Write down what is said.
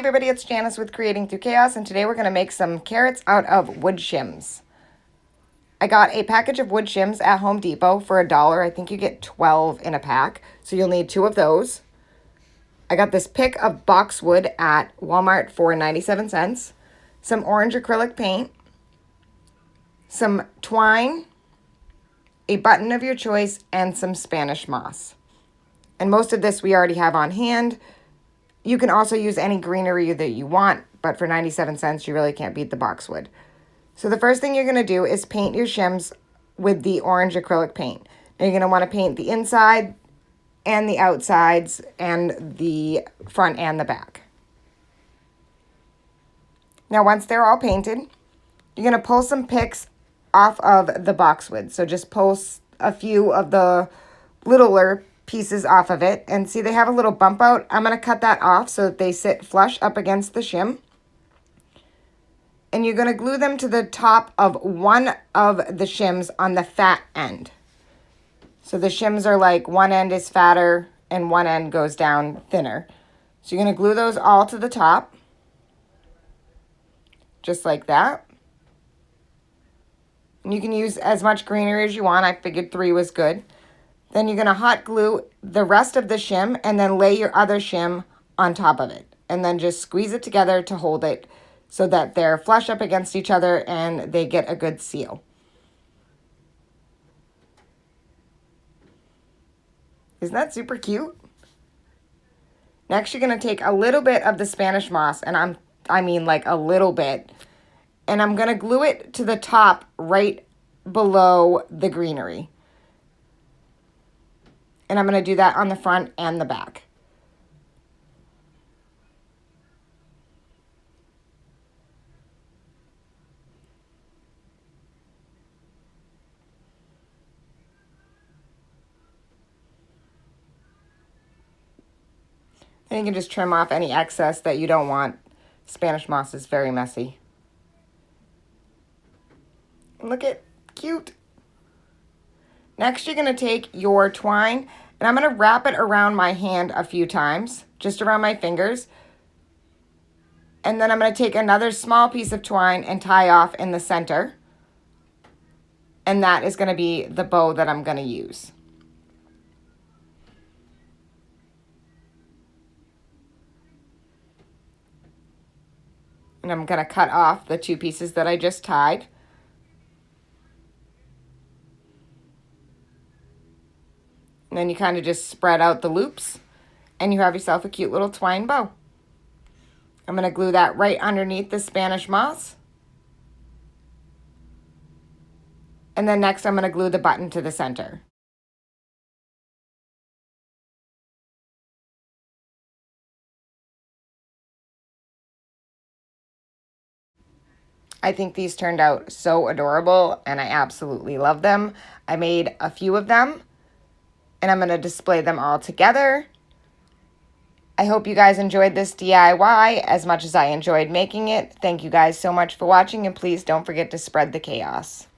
Everybody, it's Janice with Creating Through Chaos, and today we're going to make some carrots out of wood shims. I got a package of wood shims at Home Depot for $1. I think you get 12 in a pack, so you'll need 2 of those. I got this pick of boxwood at Walmart for 97 cents, some orange acrylic paint, some twine, a button of your choice, and some Spanish moss. And most of this we already have on hand. You can also use any greenery that you want, but for 97 cents, you really can't beat the boxwood. So the first thing you're going to do is paint your shims with the orange acrylic paint. Now you're going to want to paint the inside and the outsides and the front and the back. Now once they're all painted, you're going to pull some picks off of the boxwood. So just pull a few of the littler pieces off of it, and see they have a little bump out. I'm going to cut that off so that they sit flush up against the shim, and you're going to glue them to the top of one of the shims on the fat end. So the shims are like one end is fatter and one end goes down thinner. So you're going to glue those all to the top, just like that. And you can use as much greenery as you want. I figured 3 was good. Then you're going to hot glue the rest of the shim and then lay your other shim on top of it. And then just squeeze it together to hold it so that they're flush up against each other and they get a good seal. Isn't that super cute? Next, you're going to take a little bit of the Spanish moss, and I mean like a little bit, and I'm going to glue it to the top right below the greenery. And I'm going to do that on the front and the back. And you can just trim off any excess that you don't want. Spanish moss is very messy. Look at cute. Next, you're going to take your twine, and I'm going to wrap it around my hand a few times, just around my fingers. And then I'm going to take another small piece of twine and tie off in the center. And that is going to be the bow that I'm going to use. And I'm going to cut off the 2 pieces that I just tied. And then you kind of just spread out the loops, and you have yourself a cute little twine bow. I'm going to glue that right underneath the Spanish moss. And then next I'm going to glue the button to the center. I think these turned out so adorable, and I absolutely love them. I made a few of them, and I'm going to display them all together. I hope you guys enjoyed this DIY as much as I enjoyed making it. Thank you guys so much for watching, and please don't forget to spread the chaos.